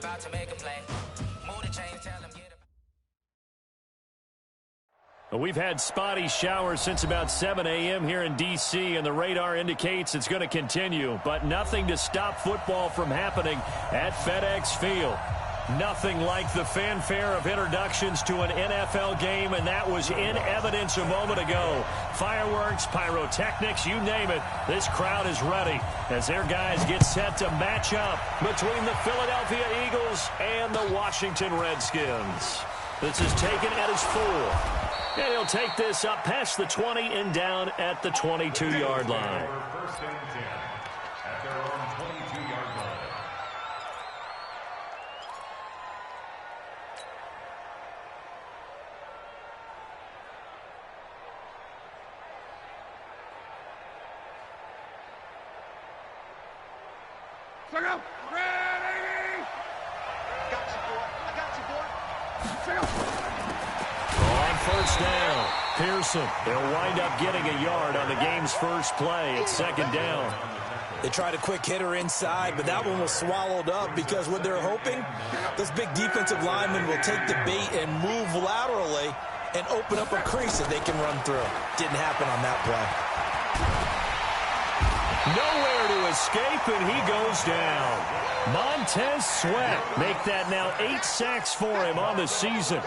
about to make a play. Move the chains, tell them get Well, we've had spotty showers since about 7 a.m. here in D.C., and the radar indicates it's going to continue, but nothing to stop football from happening at FedEx Field. Nothing like the fanfare of introductions to an NFL game, and that was in evidence a moment ago. Fireworks, pyrotechnics, you name it. This crowd is ready as their guys get set to match up between the Philadelphia Eagles and the Washington Redskins. This is taken at his full. And he'll take this up past the 20 and down at the 22-yard line. First and 10 at their own 22-yard line. Look out! Ready! Got you, boy. I got you, boy. Look out! On first down, Pearson. They'll wind up getting a yard on the game's first play. It's second down. They tried a quick hitter inside, but that one was swallowed up because what they're hoping, this big defensive lineman will take the bait and move laterally and open up a crease that they can run through. Didn't happen on that play. Nowhere to escape, and he goes down. Montez Sweat make that now 8 sacks for him on the season.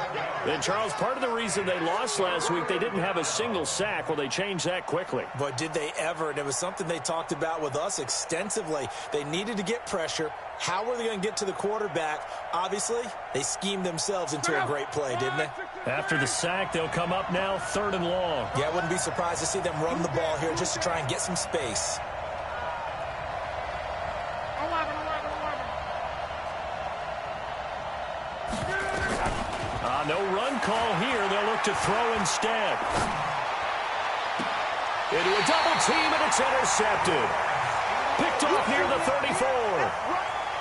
And, Charles, part of the reason they lost last week, they didn't have a single sack. Well, they changed that quickly. But did they ever? And it was something they talked about with us extensively. They needed to get pressure. How were they going to get to the quarterback? Obviously, they schemed themselves into a great play, didn't they? After the sack, they'll come up now 3rd and long. Yeah, I wouldn't be surprised to see them run the ball here just to try and get some space. No run call here. They'll look to throw instead. Into a double team, and it's intercepted. Picked off near the 34.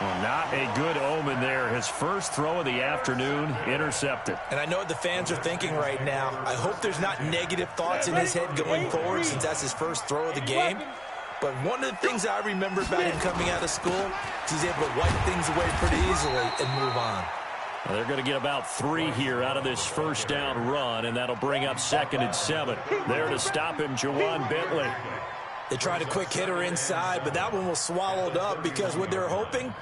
Well, not a good omen there. His first throw of the afternoon, intercepted. And I know what the fans are thinking right now. I hope there's not negative thoughts in his head going forward since that's his first throw of the game. But one of the things I remember about him coming out of school is he's able to wipe things away pretty easily and move on. Well, they're going to get about 3 here out of this first down run, and that'll bring up 2nd and 7. There to stop him, Juwan Bentley. They tried a quick hitter inside, but that one was swallowed up because what they're hoping,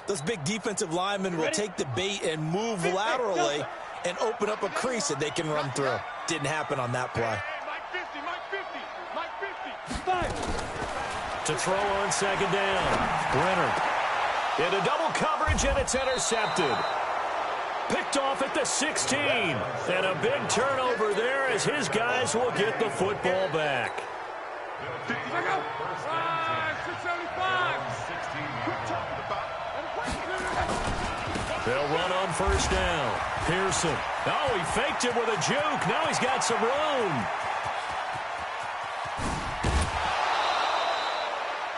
those big defensive linemen will take the bait and move laterally and open up a crease that they can run through. Didn't happen on that play. To throw on 2nd down, Brenner. Into double coverage, and it's intercepted. Picked off at the 16. And a big turnover there as his guys will get the football back. They'll run on first down. Pearson. Oh, he faked him with a juke. Now he's got some room.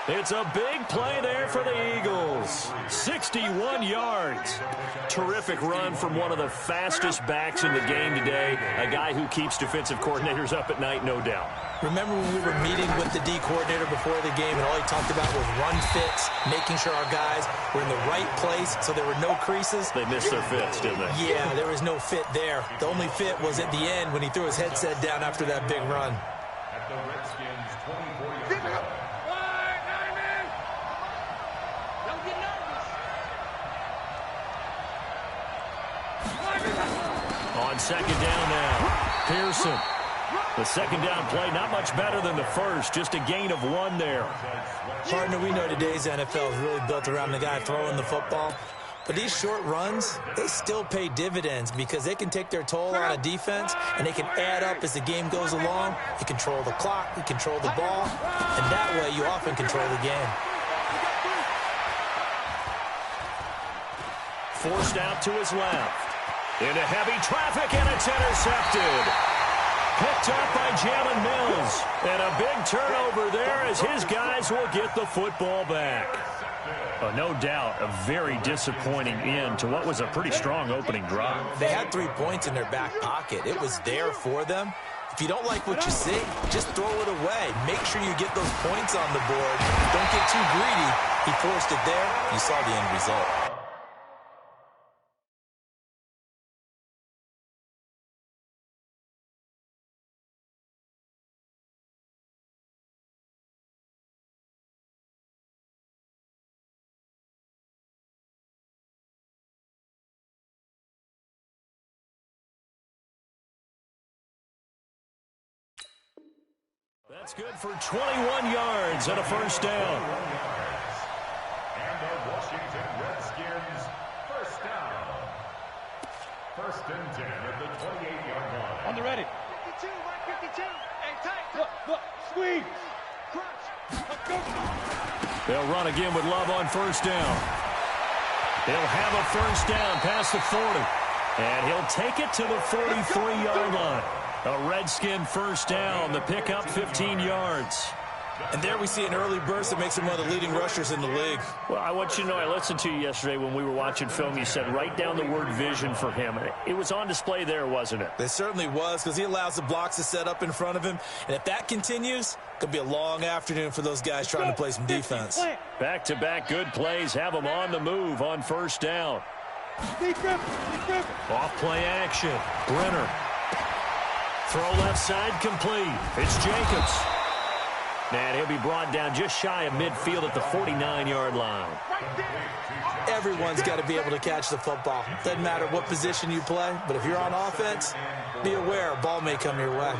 It's a big play there for the Eagles. 61 yards. Terrific run from one of the fastest backs in the game today. A guy who keeps defensive coordinators up at night, no doubt. Remember when we were meeting with the D coordinator before the game and all he talked about was run fits, making sure our guys were in the right place so there were no creases? They missed their fits, didn't they? Yeah, there was no fit there. The only fit was at the end when he threw his headset down after that big run. At the Redskins' 24-yard line. On 2nd down now, Pearson. The 2nd down play, not much better than the first, just a gain of 1 there. Partner, we know today's NFL is really built around the guy throwing the football. But these short runs, they still pay dividends because they can take their toll on a defense and they can add up as the game goes along. You control the clock, you control the ball, and that way you often control the game. Forced out to his left. Into heavy traffic, and it's intercepted. Picked up by Jalen Mills. And a big turnover there as his guys will get the football back. No doubt a very disappointing end to what was a pretty strong opening drive. They had 3 points in their back pocket. It was there for them. If you don't like what you see, just throw it away. Make sure you get those points on the board. Don't get too greedy. He forced it there. You saw the end result. That's good for 21 yards and a first down. And the Washington Redskins first down. First and 10 at the 28-yard line. On the ready. 52, right 52. Hey, tight. Look, squeeze. Crunch. Let's go. They'll run again with Love on first down. He'll have a first down past the 40. And he'll take it to the 43-yard line. A Redskin first down. The pickup 15 yards. And there we see an early burst that makes him one of the leading rushers in the league. Well, I want you to know, I listened to you yesterday when we were watching film. You said write down the word vision for him. It was on display there, wasn't it? It certainly was, because he allows the blocks to set up in front of him. And if that continues, it could be a long afternoon for those guys trying to play some defense. Back-to-back good plays have him on the move on first down. Off play action. Brenner. Throw left side complete. It's Jacobs. And he'll be brought down just shy of midfield at the 49-yard line. Everyone's got to be able to catch the football. Doesn't matter what position you play, but if you're on offense, be aware a ball may come your way.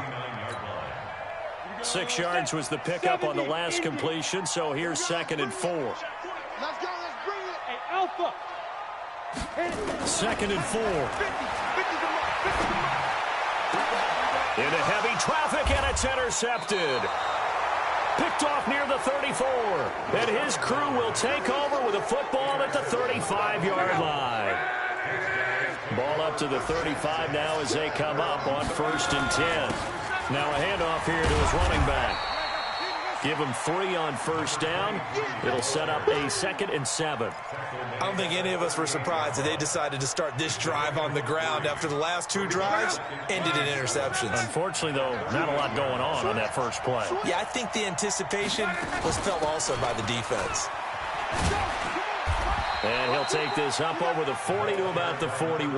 6 yards was the pickup on the last completion, so here's 2nd and 4. Let's go, let's bring it. Hey, Alpha. 2nd and 4. 50 the mark, 50 the mark. Into heavy traffic, and it's intercepted. Picked off near the 34. And his crew will take over with a football at the 35-yard line. Ball up to the 35 now as they come up on 1st and 10. Now a handoff here to his running back. Give him 3 on first down. It'll set up a 2nd and 7. I don't think any of us were surprised that they decided to start this drive on the ground after the last 2 drives ended in interceptions. Unfortunately, though, not a lot going on that first play. Yeah, I think the anticipation was felt also by the defense. And he'll take this up over the 40 to about the 41. Taken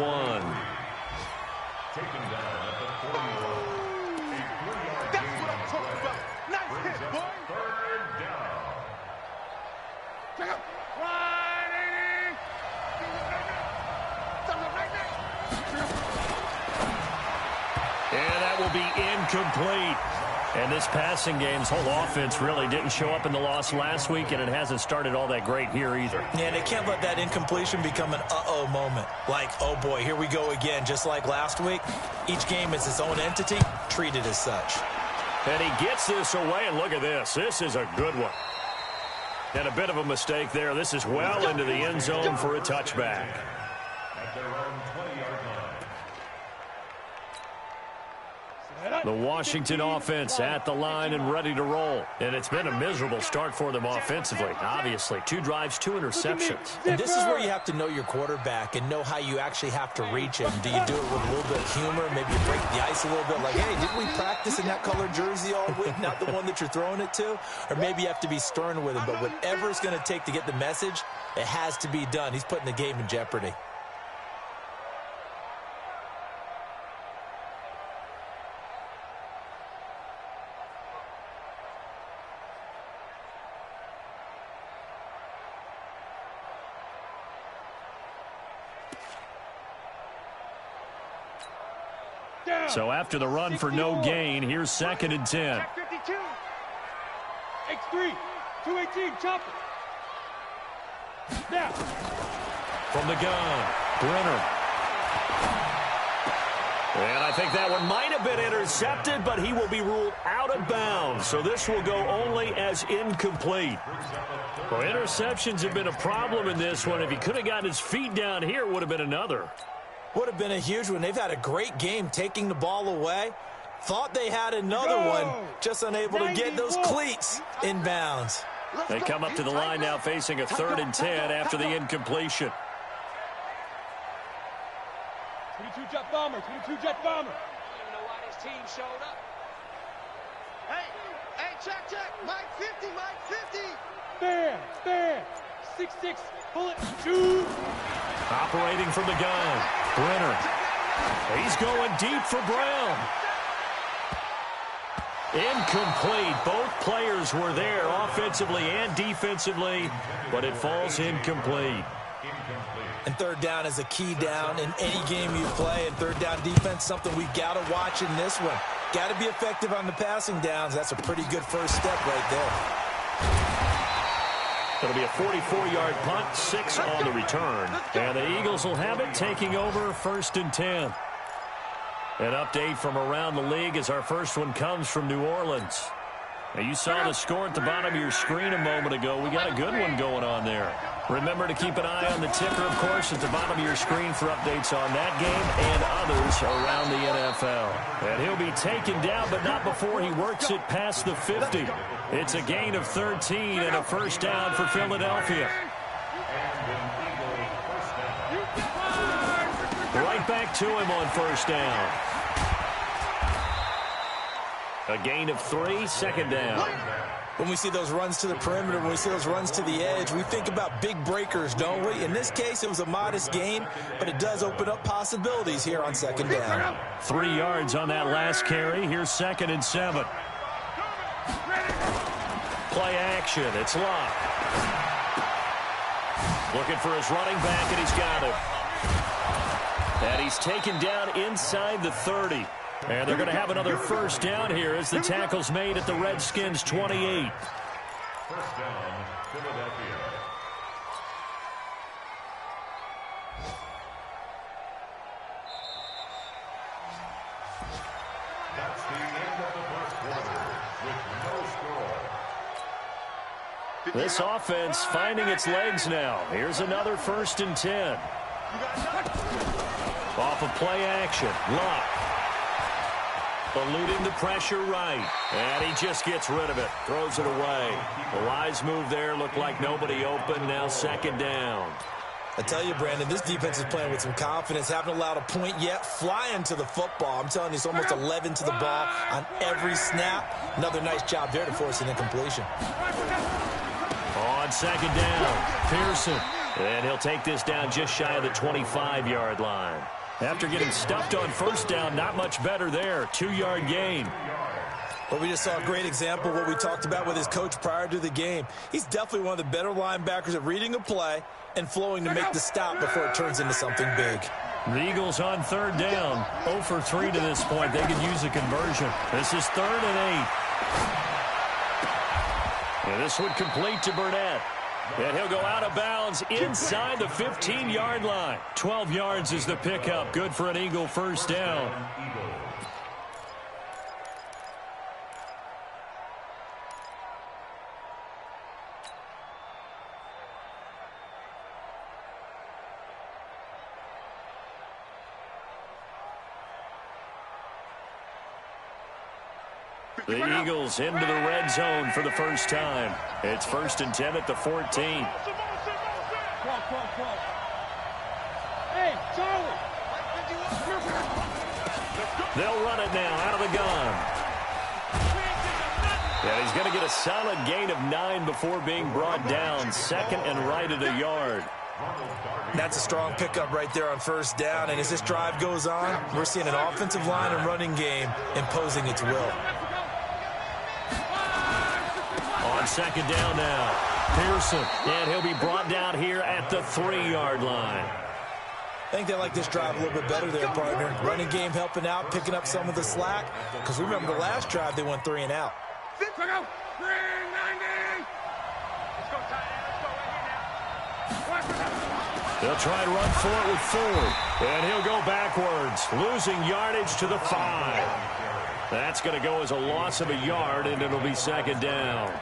down at the 41. That's what I'm talking about. Nice hit, boy. Third down. Check out. 180. And that will be incomplete. And this passing game's whole offense really didn't show up in the loss last week, and it hasn't started all that great here either. Yeah, they can't let that incompletion become an uh-oh moment. Like, oh boy, here we go again, just like last week. Each game is its own entity, treated as such. And he gets this away, and look at this. This is a good one. And a bit of a mistake there. This is well into the end zone for a touchback. At their own 20-yard line. The Washington offense at the line and ready to roll. And it's been a miserable start for them offensively. Obviously, 2 drives, 2 interceptions. And this is where you have to know your quarterback and know how you actually have to reach him. Do you do it with a little bit of humor? Maybe you break the ice a little bit like, hey, didn't we practice in that colored jersey all week? Not the one that you're throwing it to? Or maybe you have to be stern with him. But whatever it's going to take to get the message, it has to be done. He's putting the game in jeopardy. So after the run for no gain, here's 2nd and 10. 52. X3. 218. Chop it. Now. From the gun, Brenner. And I think that one might have been intercepted, but he will be ruled out of bounds. So this will go only as incomplete. Well, interceptions have been a problem in this one. If he could have gotten his feet down here, it would have been another. Would have been a huge one. They've had a great game taking the ball away. Thought they had another one, just unable to get those cleats in bounds. They come up to the line now facing a 3rd and 10 after the incompletion. 22 jet bomber. 22 jet bomber. I don't even know why this team showed up. Hey, check. Mike 50, Mike 50. Bam. 6-6. Bullet. 2. Operating from the gun, Brenner. He's going deep for Brown. Incomplete. Both players were there offensively and defensively, but it falls incomplete. And 3rd down is a key down in any game you play. And 3rd down defense, something we've got to watch in this one. Got to be effective on the passing downs. That's a pretty good first step right there. It'll be a 44-yard punt, 6 on the return. And the Eagles will have it, taking over 1st and 10. An update from around the league as our first one comes from New Orleans. Now, you saw the score at the bottom of your screen a moment ago. We got a good one going on there. Remember to keep an eye on the ticker, of course, at the bottom of your screen for updates on that game and others around the NFL. And he'll be taken down, but not before he works it past the 50. It's a gain of 13 and a first down for Philadelphia. Right back to him on first down. A gain of 3, second down. When we see those runs to the perimeter, when we see those runs to the edge, we think about big breakers, don't we? In this case, it was a modest gain, but it does open up possibilities here on second down. 3 yards on that last carry. Here's 2nd and 7. Play action. It's Locke. Looking for his running back, and he's got him. And he's taken down inside the 30. And they're going to have another first down here as the tackle's made at the Redskins' 28. First down, Philadelphia. That's the end of the first quarter with no score. This offense finding its legs now. Here's another 1st and 10. Off of play action. Locke. Eluding the pressure right. And he just gets rid of it. Throws it away. A wise move there. Looked like nobody open. Now 2nd down. I tell you, Brandon, this defense is playing with some confidence. Haven't allowed a point yet. Flying to the football. I'm telling you, it's almost 11 to the ball on every snap. Another nice job there to force an incompletion. On 2nd down, Pearson. And he'll take this down just shy of the 25-yard line. After getting stuffed on first down, not much better there. 2-yard gain. Well, we just saw a great example of what we talked about with his coach prior to the game. He's definitely one of the better linebackers at reading a play and flowing to make the stop before it turns into something big. The Eagles on 3rd down. 0 for 3 to this point. They could use a conversion. This is 3rd and 8. And this would complete to Burnett. And he'll go out of bounds inside the 15-yard line. 12 yards is the pickup. Good for an Eagle first down. The Eagles into the red zone for the first time. It's 1st and 10 at the 14. Hey, Charlie! They'll run it now out of the gun. Yeah, he's going to get a solid gain of 9 before being brought down. 2nd and right at a yard. That's a strong pickup right there on first down. And as this drive goes on, we're seeing an offensive line and running game imposing its will. On 2nd down now, Pearson, and he'll be brought down here at the 3-yard line. I think they like this drive a little bit better there, partner. Running game helping out, picking up some of the slack. Because remember the last drive, they went 3 and out. They'll try and run for it with Ford, and he'll go backwards, losing yardage to the 5. That's going to go as a loss of a yard, and it'll be 2nd down.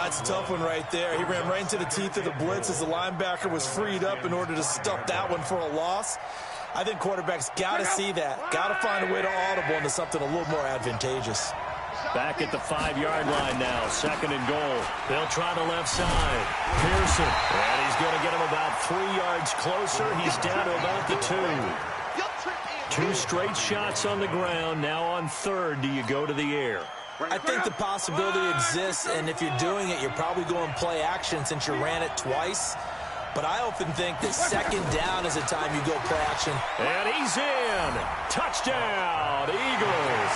It's a tough one right there. He ran right into the teeth of the blitz as the linebacker was freed up in order to stuff that one for a loss. I think quarterbacks got to see that. Got to find a way to audible into something a little more advantageous. Back at the 5-yard line now, 2nd and goal. They'll try the left side. Pearson, and he's going to get him about 3 yards closer. He's down to about the 2. 2 straight shots on the ground. Now on 3rd, do you go to the air? I think the possibility exists, and if you're doing it, you're probably going play action since you ran it twice. But I often think that 2nd down is the time you go play action. And he's in. Touchdown, Eagles.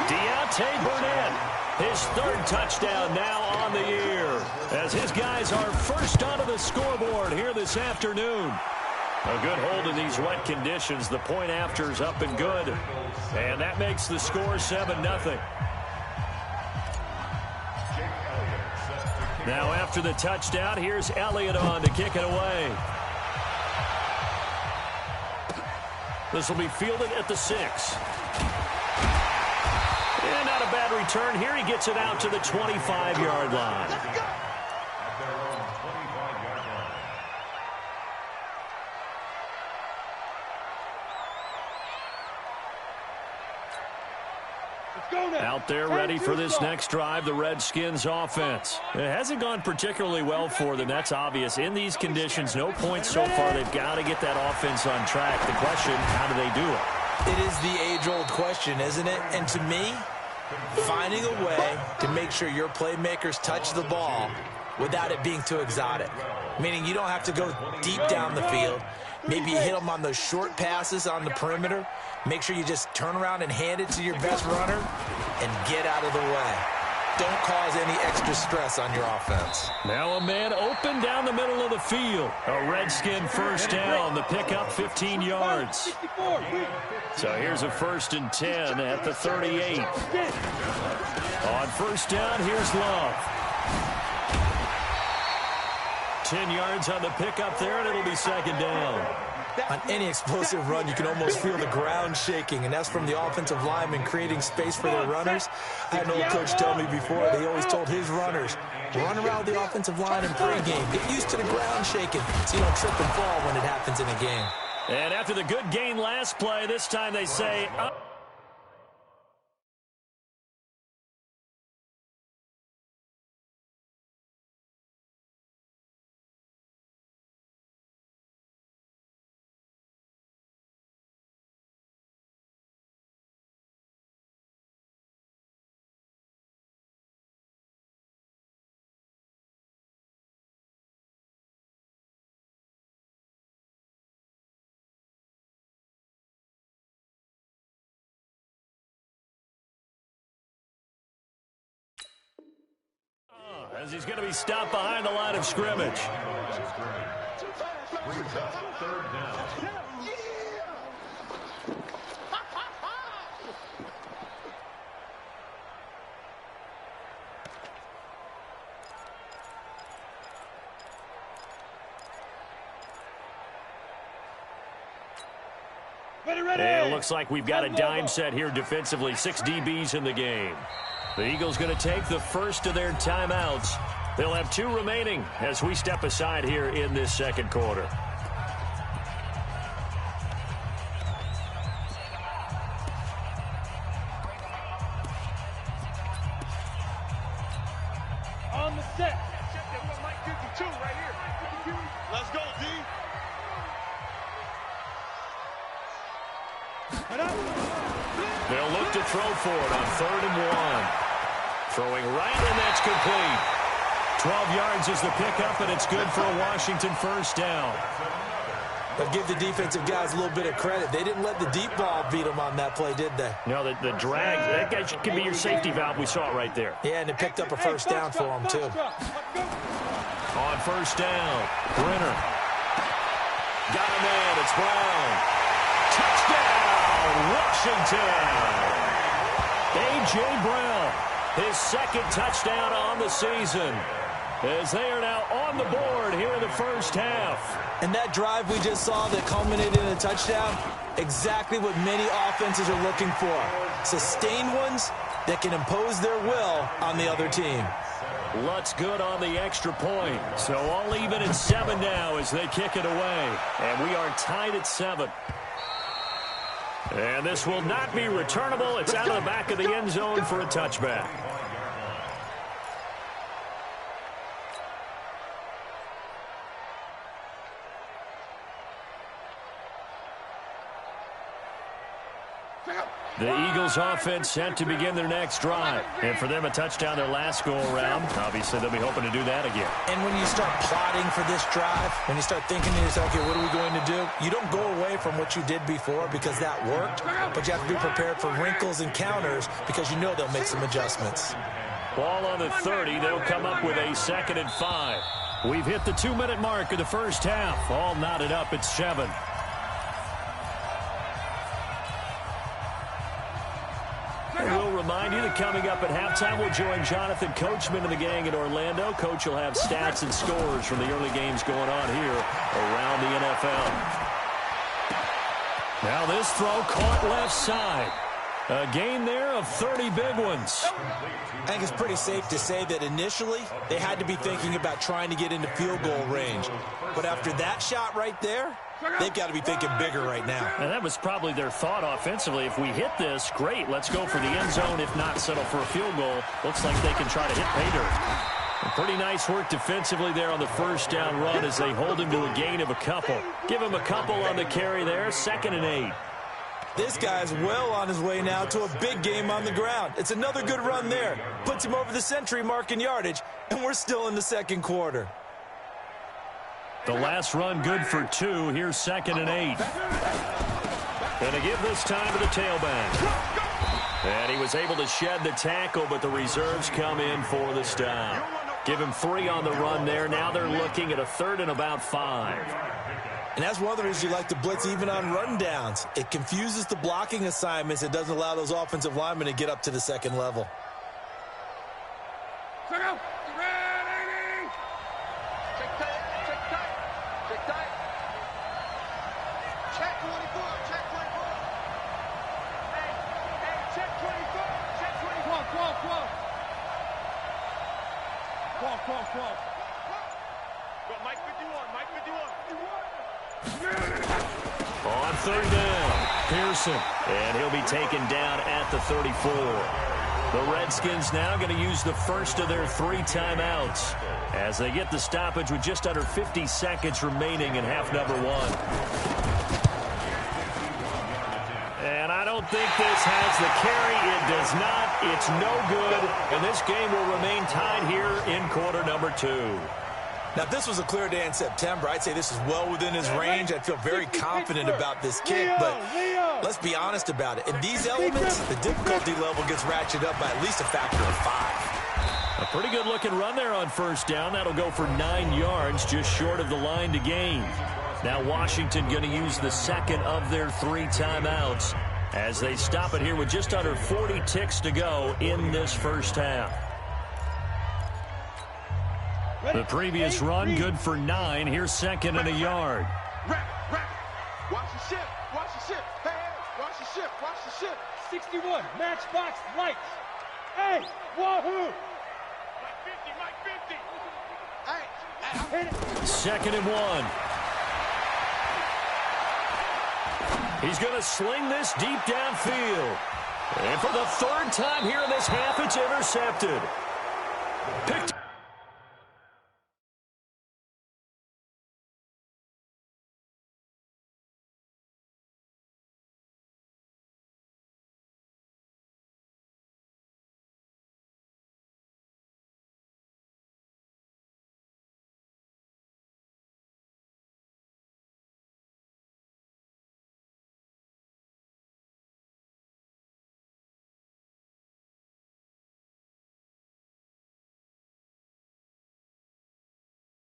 Deontay Burnett, his 3rd touchdown now on the year, as his guys are first onto the scoreboard here this afternoon. A good hold in these wet conditions. The point after is up and good. And that makes the score 7-0. Now after the touchdown, here's Elliott on to kick it away. This will be fielded at the 6. And not a bad return here. He gets it out to the 25-yard line. Out there ready for this next drive, the Redskins offense. It hasn't gone particularly well for them. That's obvious. In these conditions, no points so far. They've got to get that offense on track. The question, how do they do it? It is the age-old question, isn't it? And to me, finding a way to make sure your playmakers touch the ball without it being too exotic. Meaning you don't have to go deep down the field. Maybe you hit them on those short passes on the perimeter. Make sure you just turn around and hand it to your best runner and get out of the way. Don't cause any extra stress on your offense. Now a man open down the middle of the field. A Redskin first down. The pickup 15 yards. So here's a 1st and 10 at the 38. On first down, here's Love. 10 yards on the pickup there, and it'll be 2nd down. On any explosive run, you can almost feel the ground shaking, and that's from the offensive linemen creating space for their runners. I had an old coach tell me before, they always told his runners, run around the offensive line in pregame. Get used to the ground shaking so you don't trip and fall when it happens in a game. And after the good gain last play, this time they say, as he's going to be stopped behind the line of scrimmage. And it looks like we've got a dime set here defensively. 6 DBs in the game. The Eagles going to take the first of their timeouts. They'll have 2 remaining as we step aside here in this 2nd quarter. On the set. Right here. Let's go, D. They'll look to throw for it on 3rd and 1. Throwing right, and that's complete. 12 yards is the pickup, and it's good for a Washington first down. But give the defensive guys a little bit of credit. They didn't let the deep ball beat them on that play, did they? No, the drag, that guy can be your safety valve. We saw it right there. Yeah, and it picked up a first down for them, too. On first down, Brenner. Got a man, it's Brown. Touchdown, Washington. A.J. Brown, his 2nd touchdown on the season, as they are now on the board here in the first half. And that drive we just saw that culminated in a touchdown, exactly what many offenses are looking for. Sustained ones that can impose their will on the other team. Lutz good on the extra point. So all even at 7 now as they kick it away. And we are tied at 7. And this will not be returnable. It's out of the back of the end zone for a touchback. The Eagles offense set to begin their next drive. And for them, a touchdown their last go-around. Obviously, they'll be hoping to do that again. And when you start plotting for this drive, when you start thinking to yourself, okay, what are we going to do? You don't go away from what you did before because that worked, but you have to be prepared for wrinkles and counters because you know they'll make some adjustments. Ball on the 30. They'll come up with a 2nd and 5. We've hit the 2-minute mark of the first half. All knotted up at 7. We'll remind you that coming up at halftime, we'll join Jonathan Coachman and the gang in Orlando. Coach will have stats and scores from the early games going on here around the NFL. Now this throw caught left side. A gain there of 30 big ones. I think it's pretty safe to say that initially they had to be thinking about trying to get into field goal range. But after that shot right there, they've got to be thinking bigger right now. And that was probably their thought offensively. If we hit this, great. Let's go for the end zone. If not, settle for a field goal. Looks like they can try to hit pay dirt. Pretty nice work defensively there on the first down run as they hold him to a gain of a couple. Give him a couple on the carry there. 2nd and 8. This guy's well on his way now to a big game on the ground. It's another good run there. Puts him over the century mark in yardage, and we're still in the second quarter. The last run good for 2. Here's 2nd and 8. Going to give this time to the tailback. And he was able to shed the tackle, but the reserves come in for the stop. Give him 3 on the run there. Now they're looking at a 3rd and about 5. And that's one of the reasons you like to blitz even on rundowns. It confuses the blocking assignments. It doesn't allow those offensive linemen to get up to the second level. Check out. Ready. Check tight. Check tight. Check tight. Check 24. Check 24. Hey, check 24. Check 24. 12. Mike 51. Mike 51. On 3rd down, Pearson, and he'll be taken down at the 34. The Redskins now going to use the first of their 3 timeouts as they get the stoppage with just under 50 seconds remaining in half number 1. And I don't think this has the carry. It does not. It's no good, and this game will remain tied here in quarter number 2. Now, if this was a clear day in September, I'd say this is well within his range. I'd feel very confident about this kick, but let's be honest about it. In these elements, the difficulty level gets ratcheted up by at least a factor of 5. A pretty good-looking run there on 1st down. That'll go for 9 yards, just short of the line to gain. Now Washington going to use the 2nd of their 3 timeouts as they stop it here with just under 40 ticks to go in this first half. The previous run, good for 9. Here's 2nd and a yard. Watch the ship. Watch the ship. Hey, watch the ship. Watch the ship. 61, matchbox lights. Hey, wahoo! Mike 50. Hey. 2nd and 1. He's going to sling this deep downfield. And for the 3rd time here in this half, it's intercepted. Picked